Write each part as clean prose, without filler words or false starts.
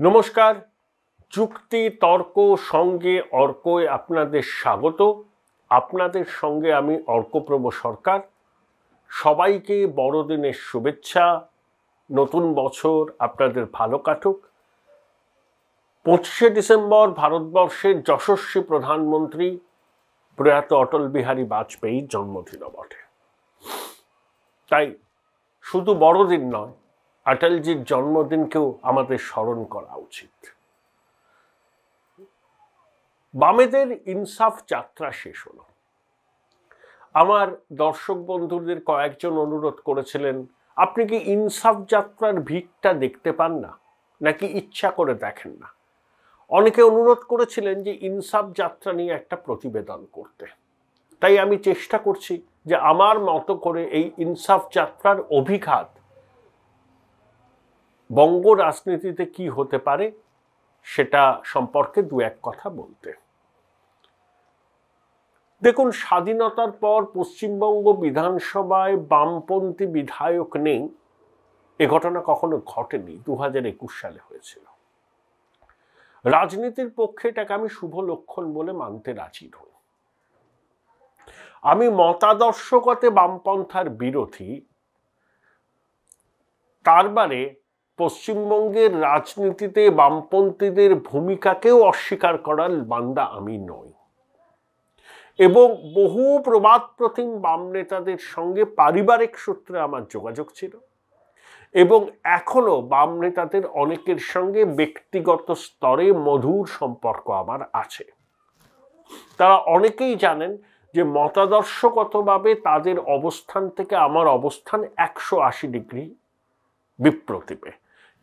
নমস্কার, যুক্তি তর্ক সঙ্গে অর্কয় আপনাদের স্বাগত। আপনাদের সঙ্গে আমি অর্কপ্রভ সরকার। সবাইকে বড়দিনের শুভেচ্ছা। নতুন বছর আপনাদের ভালো কাটুক। 25শে ডিসেম্বর ভারতবর্ষের যশস্বী প্রধানমন্ত্রী প্রয়াত অটল বিহারী বাজপেয়ীর জন্মদিন বটে। তাই শুধু বড়দিন নয়, অটলজির জন্মদিনকেও আমাদের স্মরণ করা উচিত। বামেদের ইনসাফ যাত্রা শেষ হলো। আমার দর্শক বন্ধুদের কয়েকজন অনুরোধ করেছিলেন, আপনি কি ইনসাফ যাত্রার ভিড়টা দেখতে পান না, নাকি ইচ্ছা করে দেখেন না? অনেকে অনুরোধ করেছিলেন যে ইনসাফ যাত্রা নিয়ে একটা প্রতিবেদন করতে। তাই আমি চেষ্টা করছি যে আমার মতো করে এই ইনসাফ যাত্রার অভিঘাত বঙ্গ রাজনীতিতে কি হতে পারে সেটা সম্পর্কে দু এক কথা বলতে। দেখুন, স্বাধীনতার পর পশ্চিমবঙ্গ বিধানসভায় বামপন্থী বিধায়ক নেই, এ ঘটনা কখনো ঘটেনি। 2021 সালে হয়েছিল। রাজনীতির পক্ষে এটাকে আমি শুভ লক্ষণ বলে মানতে রাজি নই। আমি মতাদর্শগতে বামপন্থার বিরোধী, তার মানে পশ্চিমবঙ্গের রাজনীতিতে বামপন্থীদের ভূমিকাকেও অস্বীকার করার বান্দা আমি নই। এবং বহু প্রবাদ প্রতিম বাম নেতাদের সঙ্গে পারিবারিক সূত্রে আমার যোগাযোগ ছিল, এবং এখনো বাম নেতাদের অনেকের সঙ্গে ব্যক্তিগত স্তরে মধুর সম্পর্ক আমার আছে। তারা অনেকেই জানেন যে মতাদর্শগতভাবে তাদের অবস্থান থেকে আমার অবস্থান 180 ডিগ্রি বিপ্রতীপে,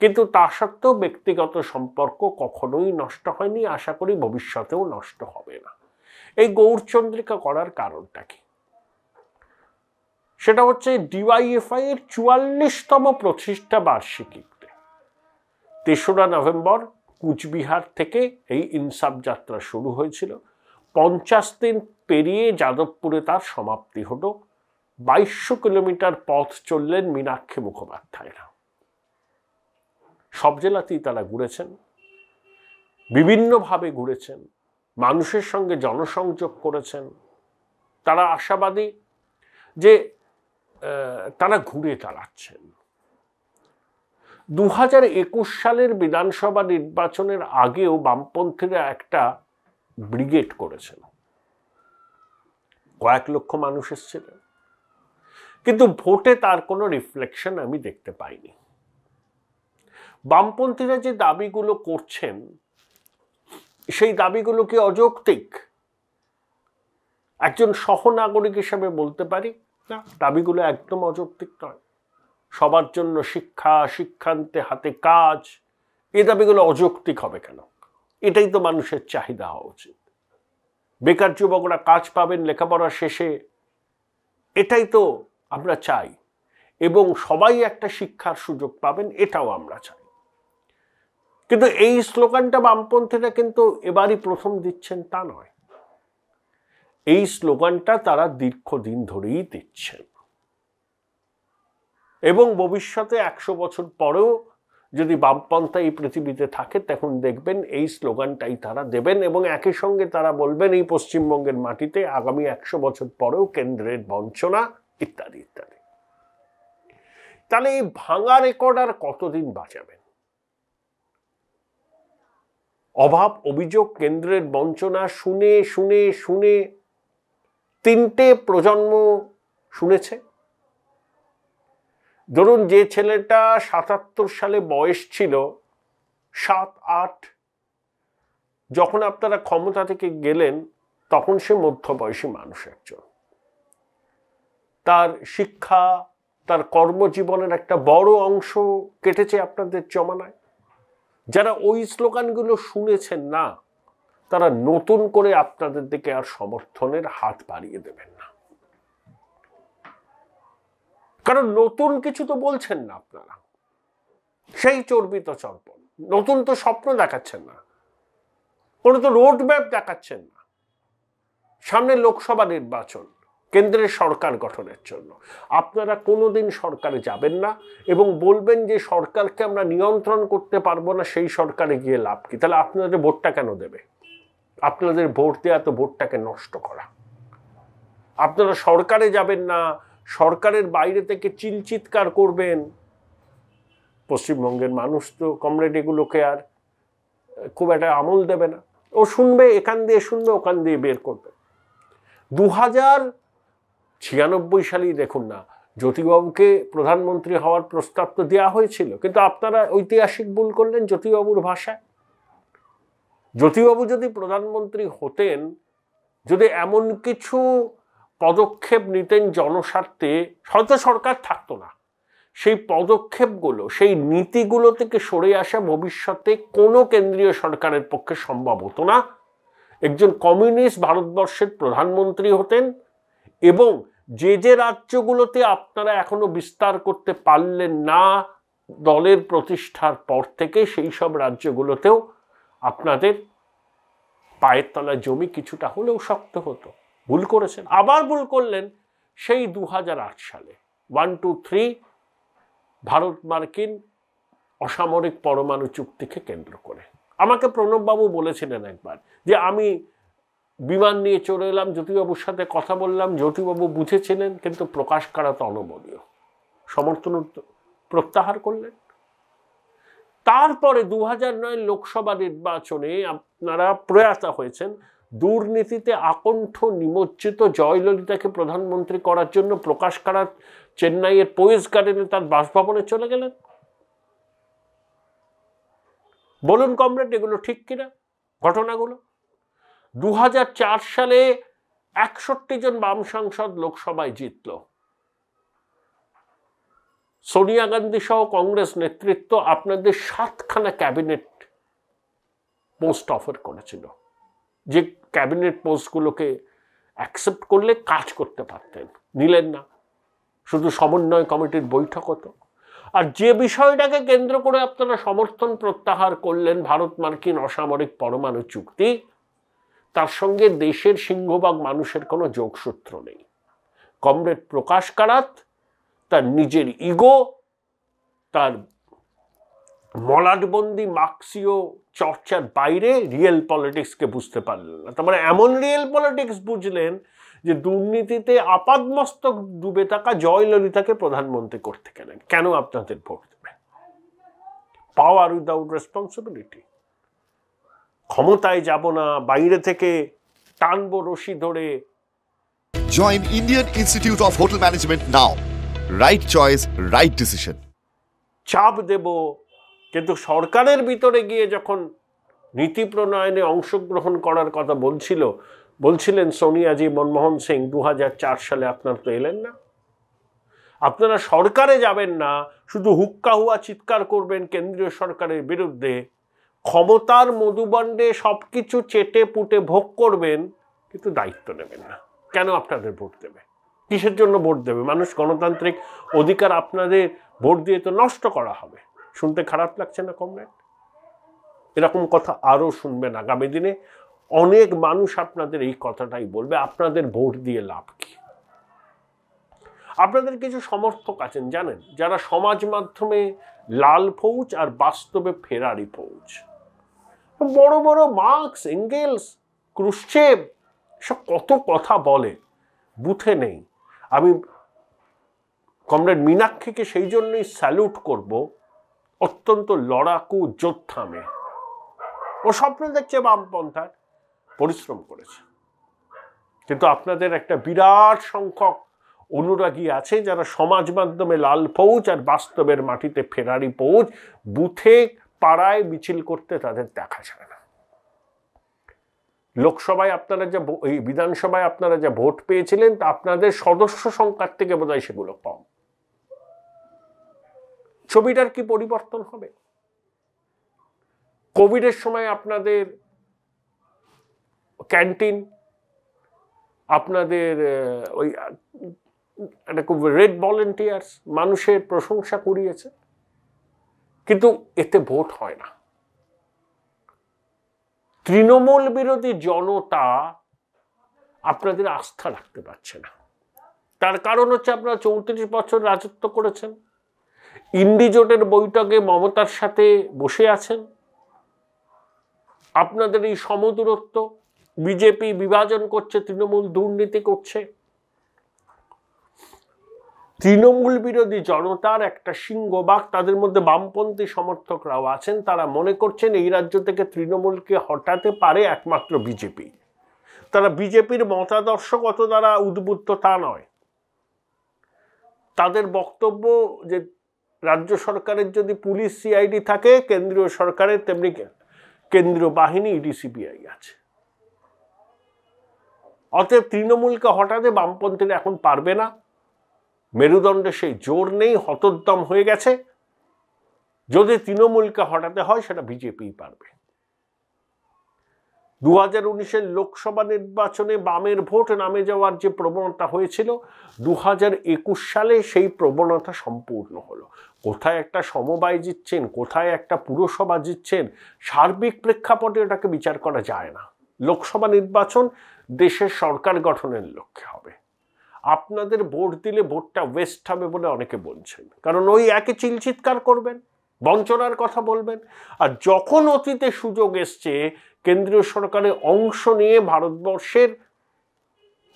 কিন্তু তা সত্ত্বেও ব্যক্তিগত সম্পর্ক কখনোই নষ্ট হয়নি, আশা করি ভবিষ্যতেও নষ্ট হবে না। এই গৌরচন্দ্রিকা করার কারণটা কি? সেটা হচ্ছে ডিওয়াইএফআই এর 44তম প্রতিষ্ঠা বার্ষিকীতে 3রা নভেম্বর কুচবিহার থেকে এই ইনসাফ যাত্রা শুরু হয়েছিল। 50 দিন পেরিয়ে যাদবপুরে তার সমাপ্তি হলো। 2200 কিলোমিটার পথ চললেন মীনাক্ষী মুখোপাধ্যায়রা। সব জেলাতেই তারা ঘুরেছেন, বিভিন্নভাবে ঘুরেছেন, মানুষের সঙ্গে জনসংযোগ করেছেন। তারা আশাবাদী যে তারা ঘুরে দাঁড়াচ্ছেন। 2021 সালের বিধানসভা নির্বাচনের আগেও বামপন্থীরা একটা ব্রিগেড করেছেন, কয়েক লক্ষ মানুষ এসেছিলেন, কিন্তু ভোটে তার কোনো রিফ্লেকশন আমি দেখতে পাইনি। বামপন্থীরা যে দাবিগুলো করছেন সেই দাবিগুলো কি অযৌক্তিক? একজন সহনাগরিক হিসেবে বলতে পারি না, দাবিগুলো একদম অযৌক্তিক নয়। সবার জন্য শিক্ষা, শিক্ষান্তে হাতে কাজ, এই দাবিগুলো অযৌক্তিক হবে কেন? এটাই তো মানুষের চাহিদা হওয়া উচিত। বেকার যুবকরা কাজ পাবেন লেখাপড়া শেষে, এটাই তো আমরা চাই, এবং সবাই একটা শিক্ষার সুযোগ পাবেন, এটাও আমরা চাই। কিন্তু এই স্লোগানটা বামপন্থীরা কিন্তু এবারই প্রথম দিচ্ছেন তা নয়। এই স্লোগানটা তারা দীর্ঘদিন ধরেই দিচ্ছেন, এবং ভবিষ্যতে 100 বছর পরেও যদি বামপন্থা এই পৃথিবীতে থাকে, তখন দেখবেন এই স্লোগানটাই তারা দেবেন, এবং একই সঙ্গে তারা বলবেন এই পশ্চিমবঙ্গের মাটিতে আগামী 100 বছর পরেও কেন্দ্রের বঞ্চনা ইত্যাদি ইত্যাদি। তাহলে এই ভাঙা রেকর্ড আর কতদিন বাঁচাবেন? অভাব, অভিযোগ, কেন্দ্রের বঞ্চনা শুনে শুনে শুনে 3টে প্রজন্ম শুনেছে। ধরুন, যে ছেলেটা 77 সালে বয়স ছিল 7-8, যখন আপনারা ক্ষমতা থেকে গেলেন তখন সে মধ্যবয়সী মানুষ একজন। তার শিক্ষা, তার কর্মজীবনের একটা বড় অংশ কেটেছে আপনাদের জমানায়। যারা ওই স্লোগানগুলো শুনেছেন না, তারা নতুন করে আপনাদের দিকে আর সমর্থনের হাত বাড়িয়ে দেবেন না, কারণ নতুন কিছু তো বলছেন না আপনারা। সেই চর্বিত চর্পণ, নতুন তো স্বপ্ন দেখাচ্ছেন না, কোনো তো রোড ম্যাপ দেখাচ্ছেন না। সামনে লোকসভা নির্বাচন, কেন্দ্রের সরকার গঠনের জন্য। আপনারা কোনোদিন সরকারে যাবেন না এবং বলবেন যে সরকারকে আমরা নিয়ন্ত্রণ করতে পারবো না, সেই সরকারে গিয়ে লাভ কি? তাহলে আপনাদের ভোটটা কেন দেবে? আপনাদের ভোট দেওয়া তো ভোটটাকে নষ্ট করা। আপনারা সরকারে যাবেন না, সরকারের বাইরে থেকে চিৎকার করবেন। পশ্চিমবঙ্গের মানুষ তো কমরেড এগুলোকে আর খুব একটা আমল দেবে না। ও শুনবে, এখান দিয়ে শুনবে, ওখান দিয়ে বের করবে। 2096 সালেই দেখুন না, জ্যোতিবাবুকে প্রধানমন্ত্রী হওয়ার প্রস্তাব তো দেওয়া হয়েছিল, কিন্তু আপনারা ঐতিহাসিক ভুল করলেন জ্যোতিবাবুর ভাষায়। জ্যোতিবাবু যদি প্রধানমন্ত্রী হতেন, যদি এমন কিছু পদক্ষেপ নিতেন জনস্বার্থে, হয়তো সরকার থাকতো না। সেই পদক্ষেপগুলো, সেই নীতিগুলো থেকে সরে আসা ভবিষ্যতে কোনো কেন্দ্রীয় সরকারের পক্ষে সম্ভব হতো না। একজন কমিউনিস্ট ভারতবর্ষের প্রধানমন্ত্রী হতেন এবং যে যে রাজ্যগুলোতে আপনারা এখনো বিস্তার করতে পারলেন না দলের প্রতিষ্ঠার পর থেকে, সেই সব রাজ্যগুলোতেও আপনাদের পায়ের তলায় জমি কিছুটা হলেও শক্ত হতো। ভুল করেছেন, আবার ভুল করলেন সেই 2008 সালে 1, 2, 3 ভারত মার্কিন অসামরিক পরমাণু চুক্তিকে কেন্দ্র করে। আমাকে প্রণববাবু বলেছিলেন একবার যে আমি বিমান নিয়ে চলে এলাম, জ্যোতিবাবুর সাথে কথা বললাম, জ্যোতিবাবু বুঝেছিলেন, কিন্তু প্রকাশ করা তো অনমনীয়, সমর্থন প্রত্যাহার করলেন। তারপরে 2009 লোকসভা নির্বাচনে আপনারা প্রয়াত হয়েছেন দুর্নীতিতে আকণ্ঠ নিমজ্জিত জয়ললিতাকে প্রধানমন্ত্রী করার জন্য। প্রকাশ কারাত চেন্নাইয়ের পোয়েস গার্ডেনে তার বাসভবনে চলে গেলেন। বলুন কমরেড, এগুলো ঠিক কিনা ঘটনাগুলো? 2004 সালে 61 জন বাম সাংসদ লোকসভায় জিতল। সোনিয়া গান্ধী সহ কংগ্রেস নেতৃত্ব আপনাদের 7খানা ক্যাবিনেট পোস্ট অফার করেছিল, যে ক্যাবিনেট পোস্টগুলোকে অ্যাকসেপ্ট করলে কাজ করতে পারতেন, নিলেন না, শুধু সমন্বয় কমিটির বৈঠক হতো। আর যে বিষয়টাকে কেন্দ্র করে আপনারা সমর্থন প্রত্যাহার করলেন, ভারত মার্কিন অসামরিক পরমাণু চুক্তি, তার সঙ্গে দেশের সিংহভাগ মানুষের কোনো যোগসূত্র নেই। কমরেড প্রকাশ কারাত তার নিজের ইগো, তার মলাটবন্দি মার্ক্সীয় চর্চার বাইরে রিয়েল পলিটিক্সকে বুঝতে পারলেন না। তার মানে এমন রিয়েল পলিটিক্স বুঝলেন যে দুর্নীতিতে আপাদমস্তক ডুবে থাকা জয়ললিতাকে প্রধানমন্ত্রী করতে গেলেন। কেন আপনাদের ভোট দেবে? পাওয়ার উইদাউট রেসপন্সিবিলিটি। ক্ষমতায় যাব না, বাইরে থেকে টানবো রশি ধরে। Join Indian Institute of Hotel Management now. Right choice, right decision. চাপ দেব, কিন্তু সরকারের ভিতরে গিয়ে যখন নীতি প্রণয়নে অংশগ্রহণ করার কথা বলছিলেন সোনিয়াজি, মনমোহন সিং 2004 সালে, আপনারা তো এলেন না। আপনারা সরকারে যাবেন না, শুধু হুক্কা হুয়া চিৎকার করবেন কেন্দ্রীয় সরকারের বিরুদ্ধে, ক্ষমতার মধুবণ্ডে সবকিছু চেটে পুটে ভোগ করবেন, কিন্তু দায়িত্ব নেবেন না। কেন আপনাদের ভোট দেবে? কিসের জন্য ভোট দেবে? মানুষ গণতান্ত্রিক অধিকার আপনাদের ভোট দিয়ে তো নষ্ট করা হবে। শুনতে খারাপ লাগছে না কমরেড? এরকম কথা আরো শুনবেন আগামী দিনে। অনেক মানুষ আপনাদের এই কথাটাই বলবে, আপনাদের ভোট দিয়ে লাভ কি? আপনাদের কিছু সমর্থক আছেন জানেন, যারা সমাজ মাধ্যমে লাল ফৌজ আর বাস্তবে ফেরারি ফৌজ। বড় বড় মার্কস, এঙ্গেলস, ক্রুশ্চেভ সব কত কথা বলে, বুথে নেই। আমি কমরেড মীনাক্ষীকে সেই জন্যই স্যালুট করব, অত্যন্ত লড়াকু যোদ্ধা মেয়ে। ও স্বপ্ন দেখছে বামপন্থার, পরিশ্রম করেছে। কিন্তু আপনাদের একটা বিরাট সংখ্যক অনুরাগী আছে যারা সমাজ মাধ্যমে লাল ফৌজ আর বাস্তবের মাটিতে ফেরারি ফৌজ। বুথে পাড়ায় মিছিল করতে তাদের দেখা যায় না। লোকসভায় আপনারা যা, এই বিধানসভায় আপনারা যা ভোট পেয়েছিলেন, তা আপনাদের সদস্য সংখ্যার থেকে বোধহয় সেগুলো কম। ছবিটার কি পরিবর্তন হবে? কোভিডের সময় আপনাদের ক্যান্টিন, আপনাদের ওই একটা খুব রেড ভলেন্টিয়ার্স মানুষের প্রশংসা কুড়িয়েছে, কিন্তু এতে ভোট হয় না। তৃণমূল বিরোধী জনতা আপনাদের আস্থা রাখতে পারছে না। তার কারণ হচ্ছে আপনারা 34 বছর রাজত্ব করেছেন, ইন্ডি জোটের বৈঠকে মমতার সাথে বসে আছেন, আপনাদের এই সমদূরত্ব, বিজেপি বিভাজন করছে, তৃণমূল দুর্নীতি করছে। তৃণমূল বিরোধী জনতার একটা সিংহভাগ, তাদের মধ্যে বামপন্থী সমর্থকরাও আছেন, তারা মনে করছেন এই রাজ্য থেকে তৃণমূলকে হটাতে পারে একমাত্র বিজেপি। তারা বিজেপির মতাদর্শগত দ্বারা উদ্বুদ্ধ তা নয়। তাদের বক্তব্য যে রাজ্য সরকারের যদি পুলিশ সিআইডি থাকে, কেন্দ্রীয় সরকারের তেমনি কেন্দ্রীয় বাহিনী ইডি সিবিআই আছে। অতএব তৃণমূলকে হটাতে বামপন্থীরা এখন পারবে না, মেরুদণ্ডে সেই জোর নেই, হতোদ্যম হয়ে গেছে। যদি তৃণমূলকে হটাতে হয় সেটা বিজেপি পারবে। 2019-এর লোকসভা নির্বাচনে বামের ভোট নামে যাওয়ার যে প্রবণতা হয়েছিল, 2021 সালে সেই প্রবণতা সম্পূর্ণ হলো। কোথায় একটা সমবায় জিতছেন, কোথায় একটা পুরসভা জিতছেন, সার্বিক প্রেক্ষাপটে ওটাকে বিচার করা যায় না। লোকসভা নির্বাচন দেশের সরকার গঠনের লক্ষ্যে হবে। আপনাদের ভোট দিলে ভোটটা ওয়েস্ট হবে বলে অনেকে বলছেন, কারণ ওই একই চিলচিৎকার করবেন, বঞ্চনার কথা বলবেন। আর যখন অতীতে সুযোগ এসছে কেন্দ্রীয় সরকারের অংশ নিয়ে ভারতবর্ষের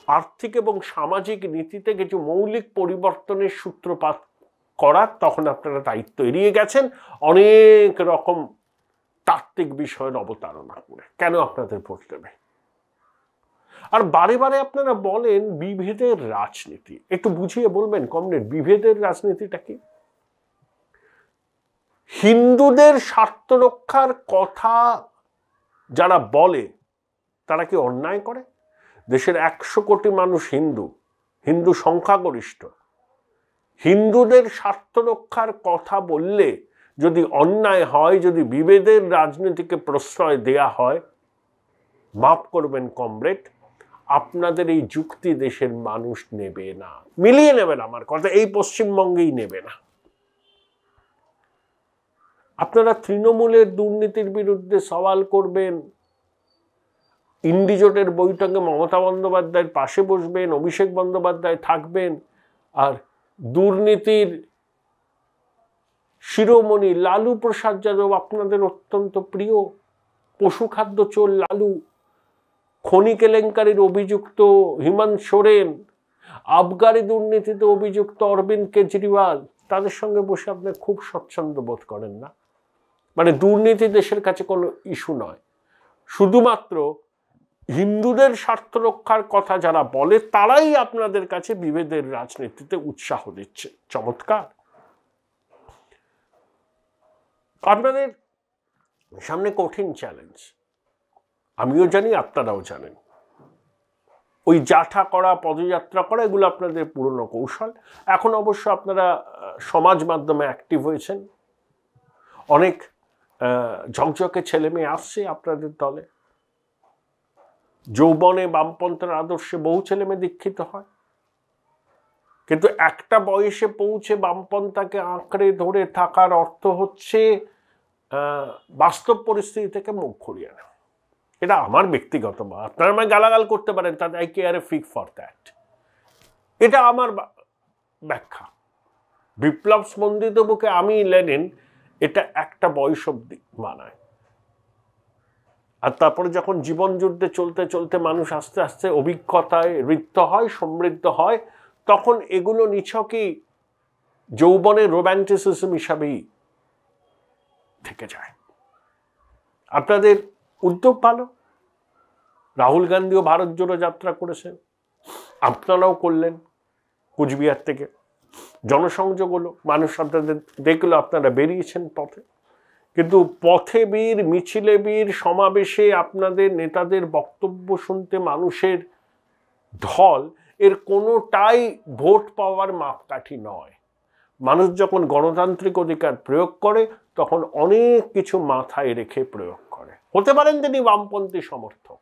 আর্থিক এবং সামাজিক নীতিতে কিছু মৌলিক পরিবর্তনের সূত্রপাত করার, তখন আপনারা দায়িত্ব এড়িয়ে গেছেন অনেক রকম তাত্ত্বিক বিষয়ের অবতারণা করে। কেন আপনাদের ভোট দেবে? আর বারে বারে আপনারা বলেন বিভেদের রাজনীতি। একটু বুঝিয়ে বলবেন কমরেড, বিভেদের রাজনীতিটা কি? হিন্দুদের স্বার্থ রক্ষার কথা যারা বলে তারা কি অন্যায় করে? দেশের 100 কোটি মানুষ হিন্দু, হিন্দু সংখ্যাগরিষ্ঠ। হিন্দুদের স্বার্থ রক্ষার কথা বললে যদি অন্যায় হয়, যদি বিভেদের রাজনীতিকে প্রশ্রয় দেয়া হয়, মাফ করবেন কমরেড, আপনাদের এই যুক্তি দেশের মানুষ নেবে না, মিলিয়ে নেবেন আমার কথা, এই পশ্চিমবঙ্গেই নেবে না। আপনারা তৃণমূলের দুর্নীতির বিরুদ্ধে সওয়াল করবেন, ইন্ডি জোটের বৈঠকে মমতা বন্দ্যোপাধ্যায়ের পাশে বসবেন, অভিষেক বন্দ্যোপাধ্যায় থাকবেন, আর দুর্নীতির শিরোমণি লালু প্রসাদ যাদব, আপনাদের অত্যন্ত প্রিয় পশুখাদ্য চোর লালু, খনি কেলেঙ্কারির অভিযুক্ত হিমন্ত সোরেন, আবগারি দুর্নীতিতে অভিযুক্ত অরবিন্দ কেজরিওয়াল, তাদের সঙ্গে বসে আপনি খুব স্বচ্ছন্দ বোধ করেন না? মানে দুর্নীতি দেশের কাছে কোনো ইস্যু নয়, শুধুমাত্র হিন্দুদের স্বার্থ রক্ষার কথা যারা বলে তারাই আপনাদের কাছে বিভেদের রাজনীতিতে উৎসাহ দিচ্ছে। চমৎকার। আপনাদের সামনে কঠিন চ্যালেঞ্জ, আমিও জানি, আপনারাও জানেন। ওই জাঠা করা, পদযাত্রা করা, এগুলো আপনাদের পুরনো কৌশল। এখন অবশ্য আপনারা সমাজ মাধ্যমে অ্যাক্টিভ হয়েছেন, অনেক ঝকঝকে ছেলে মেয়ে আসছে আপনাদের দলে, যৌবনে বামপন্থের আদর্শে বহু ছেলে মেয়ে দীক্ষিত হয়, কিন্তু একটা বয়সে পৌঁছে বামপন্থাকে আঁকড়ে ধরে থাকার অর্থ হচ্ছে বাস্তব পরিস্থিতি থেকে মুখ ঘুরিয়ে নেওয়া। এটা আমার ব্যক্তিগত মত, আপনারা আমায় গালাগাল করতে পারেন, তাতে eye care A fig for that. এটা আমার ব্যাখ্যা। বিপ্লব স্পন্দিত বুকে আমি লেনিন, এটা একটা বয়স অবধি মানায়। আর তারপরে যখন জীবন যুদ্ধে চলতে চলতে মানুষ আস্তে আস্তে অভিজ্ঞতায় ঋদ্ধ হয়, সমৃদ্ধ হয়, তখন এগুলো নিছকই যৌবনের রোম্যান্টিসিজম হিসাবেই থেকে যায়। আপনাদের উদ্যোগ ভালো, রাহুল গান্ধীও ভারত জোড়ো যাত্রা করেছেন, আপনারাও করলেন কুচবিহার থেকে, জনসংযোগ হলো, মানুষ আপনাদের দেখলো, আপনারা বেরিয়েছেন পথে। কিন্তু পথে বীর, মিছিলে বীর, সমাবেশে আপনাদের নেতাদের বক্তব্য শুনতে মানুষের ঢল, এর কোনোটাই ভোট পাওয়ার মাপকাঠি নয়। মানুষ যখন গণতান্ত্রিক অধিকার প্রয়োগ করে তখন অনেক কিছু মাথায় রেখে প্রয়োগ করে। হতে পারেন তিনি বামপন্থী সমর্থক,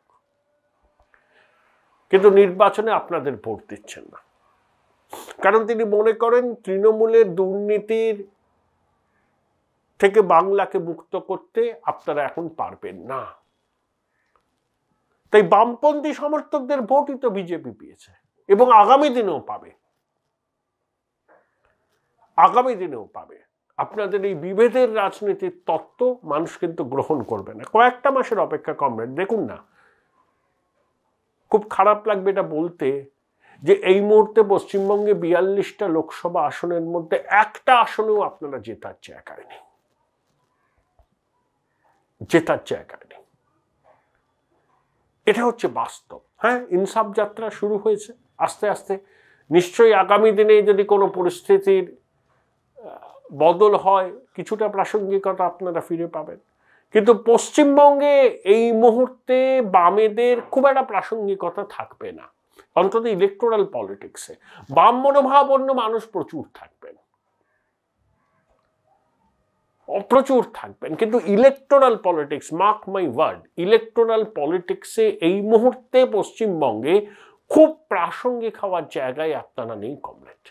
কিন্তু নির্বাচনে আপনাদের ভোট দিচ্ছেন না, কারণ তিনি মনে করেন তৃণমূলের দুর্নীতির থেকে বাংলাকে মুক্ত করতে আপনারা এখন পারবেন না। তাই বামপন্থী সমর্থকদের ভোটই তো বিজেপি পেয়েছে এবং আগামী দিনেও পাবে। আগামী দিনেও পাবে। আপনাদের এই বিভেদের রাজনীতির তত্ত্ব মানুষ কিন্তু গ্রহণ করবে না। কয়েকটা মাসের অপেক্ষা কমরেড, দেখুন না। খুব খারাপ লাগবে এটা বলতে যে এই মুহূর্তে পশ্চিমবঙ্গে 42টা লোকসভা আসনের মধ্যে একটা আসনেও আপনারা জেতার জায়গায় নেই, জেতার জায়গায় নেই। এটা হচ্ছে বাস্তব। হ্যাঁ, ইনসাফ যাত্রা শুরু হয়েছে আস্তে আস্তে। নিশ্চয়ই আগামী দিনে যদি কোনো পরিস্থিতির বদল হয়, কিছুটা প্রাসঙ্গিকতা আপনারা ফিরে পাবেন। কিন্তু পশ্চিমবঙ্গে এই মুহূর্তে বামেদের খুব একটা প্রাসঙ্গিকতা থাকবে না, অন্তত ইলেকটোরাল পলিটিক্সে। বাম মনোভাবাপন্ন মানুষ প্রচুর থাকবেন, প্রচুর থাকবেন, কিন্তু electoral politics, mark my word, electoral পলিটিক্সে এই মুহূর্তে পশ্চিমবঙ্গে খুব প্রাসঙ্গিক হওয়ার জায়গায় আপনারা নেই কমরেড।